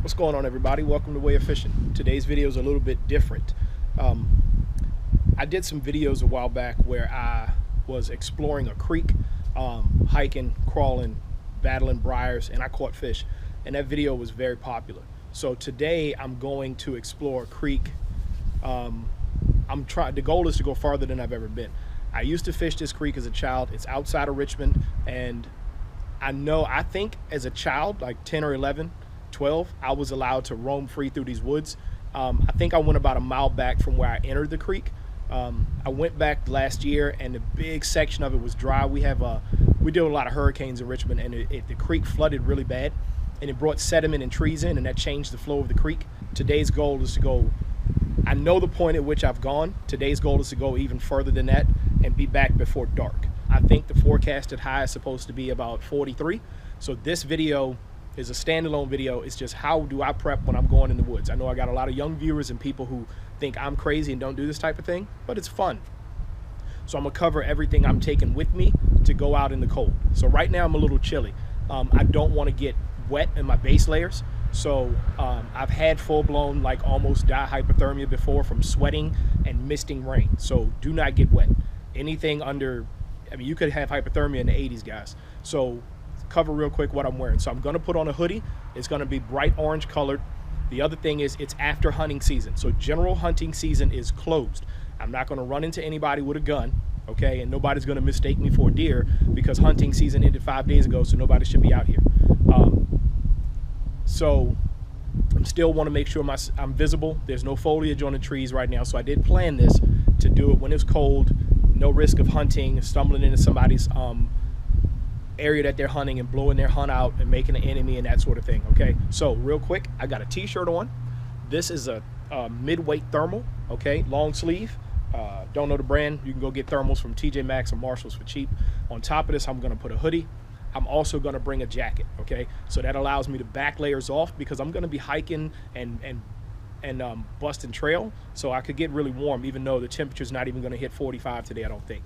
What's going on, everybody? Welcome to Way of Fishing. Today's video is a little bit different. I did some videos a while back where I was exploring a creek, hiking, crawling, battling briars, and I caught fish, and that video was very popular. So today I'm going to explore a creek. The goal is to go farther than I've ever been. I used to fish this creek as a child. It's outside of Richmond, and I think as a child, like 10 or 11, 12, I was allowed to roam free through these woods. I think I went about a mile back from where I entered the creek. I went back last year, and the big section of it was dry. We deal with a lot of hurricanes in Richmond, and the creek flooded really bad, and it brought sediment and trees in, and that changed the flow of the creek. Today's goal is to go, I know the point at which I've gone. Today's goal is to go even further than that and be back before dark. I think the forecasted high is supposed to be about 43. So this video is a standalone video. It's just how do I prep when I'm going in the woods. I know I got a lot of young viewers and people who think I'm crazy and don't do this type of thing, but it's fun. So I'm gonna cover everything I'm taking with me to go out in the cold. So right now I'm a little chilly. I don't want to get wet in my base layers. So I've had full-blown, like almost die hypothermia before from sweating and misting rain. So do not get wet. Anything under, you could have hypothermia in the 80s, guys. So cover real quick what I'm wearing. So I'm gonna put on a hoodie. It's gonna be bright orange colored. The other thing is it's after hunting season. So general hunting season is closed. I'm not gonna run into anybody with a gun, okay? And nobody's gonna mistake me for a deer because hunting season ended 5 days ago, so nobody should be out here. So I still wanna make sure I'm visible. There's no foliage on the trees right now. So I did plan this to do it when it's cold, no risk of hunting, stumbling into somebody's area that they're hunting and blowing their hunt out and making an enemy and that sort of thing. Okay, so real quick, I got a t-shirt on. This is a mid-weight thermal, okay, long sleeve. Don't know the brand, you can go get thermals from TJ Maxx or Marshalls for cheap. On top of this, I'm gonna put a hoodie. I'm also gonna bring a jacket, okay, so that allows me to back layers off because I'm gonna be hiking and busting trail, so I could get really warm even though the temperature's not even gonna hit 45 today, I don't think.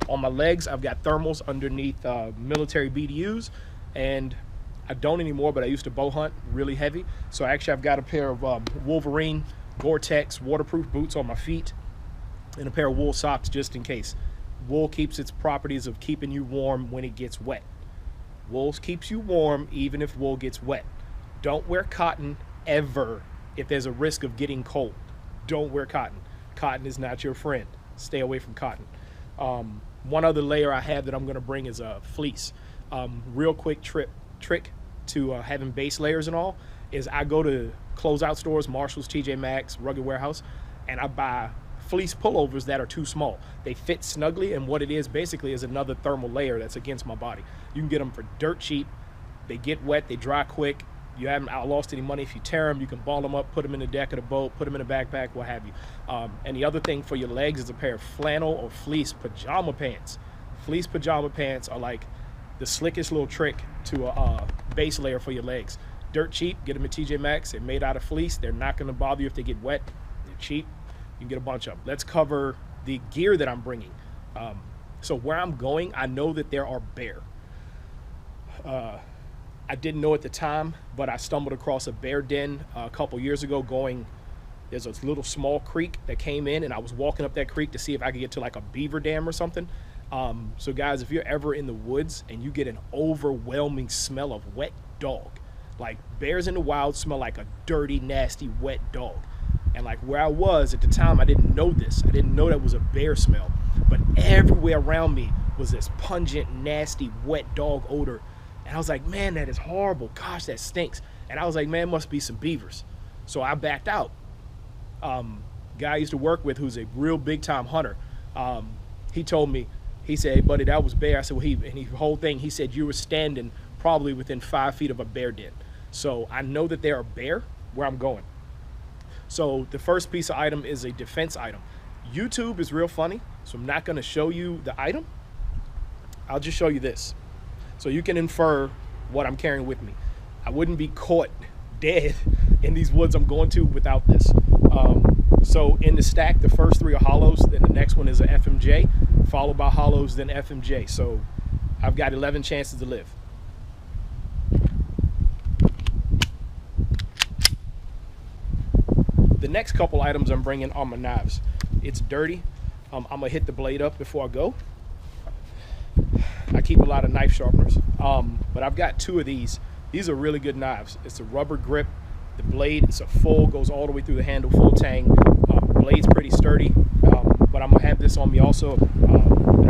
On my legs, I've got thermals underneath military BDUs, and I don't anymore, but I used to bow hunt really heavy. So actually I've got a pair of Wolverine Gore-Tex waterproof boots on my feet and a pair of wool socks just in case. Wool keeps its properties of keeping you warm when it gets wet. Wool keeps you warm even if wool gets wet. Don't wear cotton ever if there's a risk of getting cold. Don't wear cotton. Cotton is not your friend. Stay away from cotton. One other layer I have that I'm going to bring is a fleece. Real quick trick to having base layers and all is I go to closeout stores, Marshalls, TJ Maxx, Rugged Warehouse, and I buy fleece pullovers that are too small. They fit snugly, and what it is basically is another thermal layer that's against my body. You can get them for dirt cheap. They get wet, they dry quick. You haven't lost any money if you tear them. You can ball them up, put them in the deck of the boat, put them in a backpack, what have you. And the other thing for your legs is a pair of flannel or fleece pajama pants. Fleece pajama pants are like the slickest little trick to a base layer for your legs. Dirt cheap, get them at TJ Maxx. They're made out of fleece. They're not going to bother you if they get wet. They're cheap. You can get a bunch of them. Let's cover the gear that I'm bringing. So where I'm going, I know that there are bear. I didn't know at the time, but I stumbled across a bear den a couple years ago there's a little small creek that came in, and I was walking up that creek to see if I could get to like a beaver dam or something. So guys, if you're ever in the woods and you get an overwhelming smell of wet dog, like bears in the wild smell like a dirty, nasty, wet dog. And like where I was at the time, I didn't know this. I didn't know that was a bear smell, but everywhere around me was this pungent, nasty, wet dog odor. And I was like, man, that is horrible. Gosh, that stinks. And I was like, man, must be some beavers. So I backed out. Guy I used to work with who's a real big time hunter. He told me, he said, hey, buddy, that was bear. I said, well, the whole thing, he said, you were standing probably within 5 feet of a bear den. So I know that there are bear where I'm going. So the first piece of item is a defense item. YouTube is real funny, so I'm not gonna show you the item. I'll just show you this. So you can infer what I'm carrying with me. I wouldn't be caught dead in these woods I'm going to without this. So in the stack, the first 3 are hollows, then the next one is a FMJ, followed by hollows, then FMJ. So I've got 11 chances to live. next couple items I'm bringing are my knives. It's dirty. I'm gonna hit the blade up before I go. I keep a lot of knife sharpeners, but I've got 2 of these. These are really good knives. It's a rubber grip. The blade, it's a full, goes all the way through the handle, full tang. The blade's pretty sturdy, but I'm gonna have this on me also.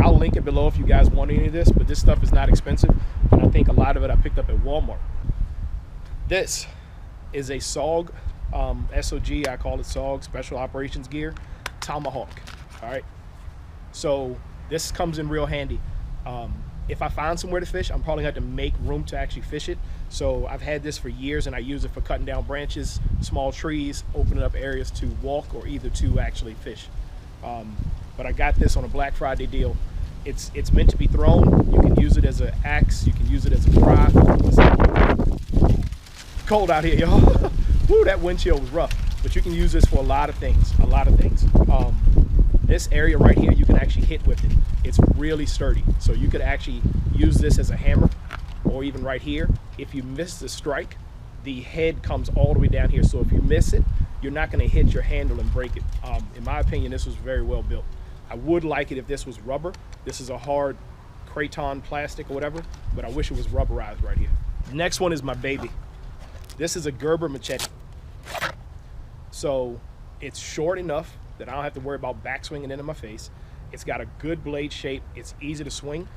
I'll link it below if you guys want any of this, but this stuff is not expensive, and I think a lot of it I picked up at Walmart. This is a SOG, SOG, I call it SOG, Special Operations Gear, Tomahawk, all right? So this comes in real handy. If I find somewhere to fish, I'm probably going to have to make room to actually fish it. So I've had this for years, and I use it for cutting down branches, small trees, opening up areas to walk or either to actually fish. But I got this on a Black Friday deal. It's meant to be thrown. You can use it as an axe. You can use it as a fry. Cold out here, y'all. Woo, that wind chill was rough. But you can use this for a lot of things, This area right here, you can actually hit with it. It's really sturdy. So you could actually use this as a hammer, or even right here. If you miss the strike, the head comes all the way down here. So if you miss it, you're not gonna hit your handle and break it. In my opinion, this was very well built. I would like it if this was rubber. This is a hard Kraton plastic or whatever, but I wish it was rubberized right here. The next one is my baby. This is a Gerber machete. So it's short enough that I don't have to worry about backswinging into my face. It's got a good blade shape. It's easy to swing.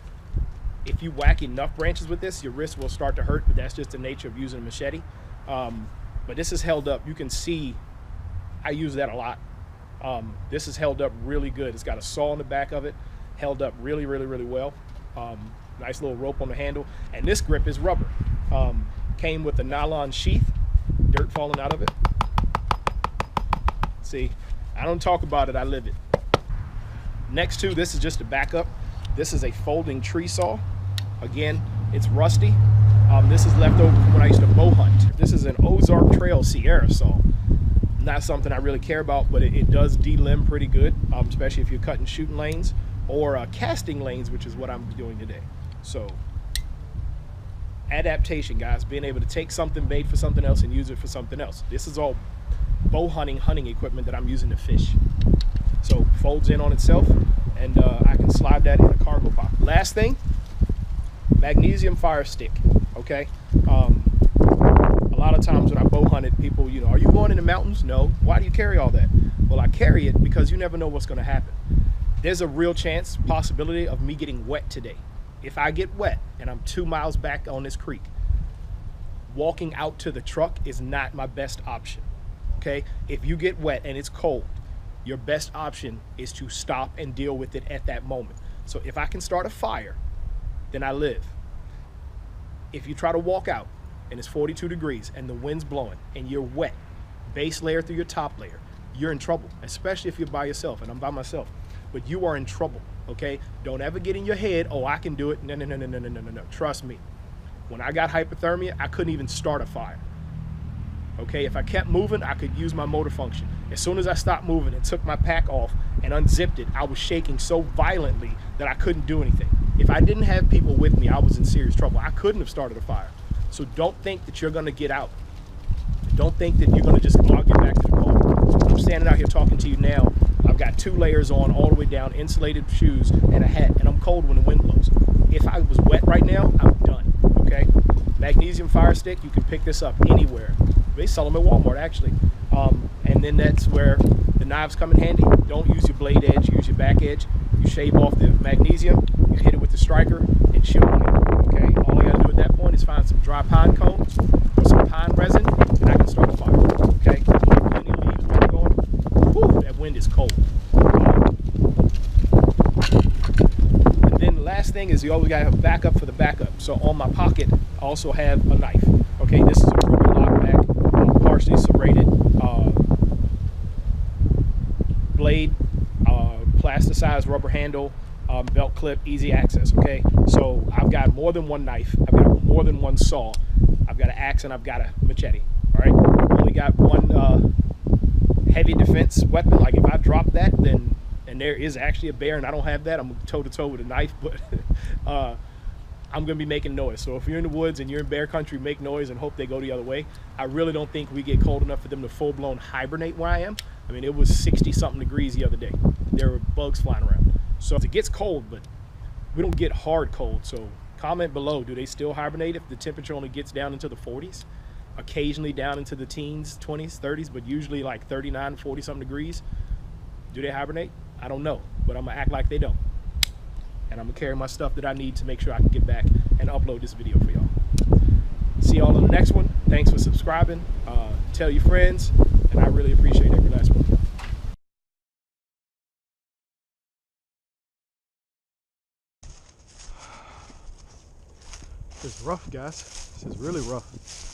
If you whack enough branches with this, your wrist will start to hurt, but that's just the nature of using a machete. But this is held up. You can see I use that a lot. This is held up really good. It's got a saw on the back of it, held up really, really, really well. Nice little rope on the handle. And this grip is rubber. Came with a nylon sheath, dirt falling out of it. See, I don't talk about it, I live it. Next to this is just a backup. This is a folding tree saw. Again, it's rusty. This is left over from when I used to bow hunt. This is an Ozark Trail Sierra saw. Not something I really care about, but it does delimb pretty good, especially if you're cutting shooting lanes or casting lanes, which is what I'm doing today. So, adaptation, guys. Being able to take something made for something else and use it for something else. This is all bow hunting equipment that I'm using to fish. So folds in on itself, and I can slide that in a cargo pop. Last thing, magnesium fire stick. Okay, a lot of times when I bow hunted, people, you know, are you going in the mountains? No. Why do you carry all that? Well, I carry it because you never know what's going to happen. There's a real possibility of me getting wet today. If I get wet and I'm 2 miles back on this creek, walking out to the truck is not my best option. Okay, if you get wet and it's cold, your best option is to stop and deal with it at that moment. So if I can start a fire, then I live. If you try to walk out and it's 42 degrees and the wind's blowing and you're wet, base layer through your top layer, you're in trouble, especially if you're by yourself, and I'm by myself. But you are in trouble, okay? Don't ever get in your head, oh, I can do it. No, no, no, no, no, no, no, no. Trust me. When I got hypothermia, I couldn't even start a fire. Okay, if I kept moving, I could use my motor function. As soon as I stopped moving and took my pack off and unzipped it, I was shaking so violently that I couldn't do anything. If I didn't have people with me, I was in serious trouble. I couldn't have started a fire. So don't think that you're gonna get out. Don't think that you're gonna just, oh, I'll get back to the car. I'm standing out here talking to you now. I've got 2 layers on all the way down, insulated shoes and a hat, and I'm cold when the wind blows. If I was wet right now, I'm done, okay? Magnesium fire stick, you can pick this up anywhere. They sell them at Walmart, actually. And then that's where the knives come in handy. Don't use your blade edge, use your back edge. You shave off the magnesium, you hit it with the striker, and chill on it, okay? All I gotta do at that point is find some dry pine cones or some pine resin, and I can start a fire, okay? Any leaves where I'm going, whew, that wind is cold. And then the last thing is you always gotta have a backup for the backup. So on my pocket, I also have a knife. Okay, this is a Ruger lockback, partially serrated blade, plasticized rubber handle, belt clip, easy access. Okay, so I've got more than one knife, I've got more than one saw, I've got an axe, and I've got a machete. All right, I've only got one heavy defense weapon. Like if I drop that, then, and there is actually a bear and I don't have that, I'm toe to toe with a knife. But I'm gonna be making noise. So if you're in the woods and you're in bear country, make noise and hope they go the other way. I really don't think we get cold enough for them to full-blown hibernate where I am. I mean, it was 60-something degrees the other day. There were bugs flying around. So it gets cold, but we don't get hard cold. So comment below, do they still hibernate if the temperature only gets down into the 40s? Occasionally down into the teens, 20s, 30s, but usually like 39, 40-something degrees. Do they hibernate? I don't know, but I'm gonna act like they don't. And I'm gonna carry my stuff that I need to make sure I can get back and upload this video for y'all. See y'all on the next one. Thanks for subscribing. Tell your friends, and I really appreciate every last one of y'all. This is rough, guys. This is really rough.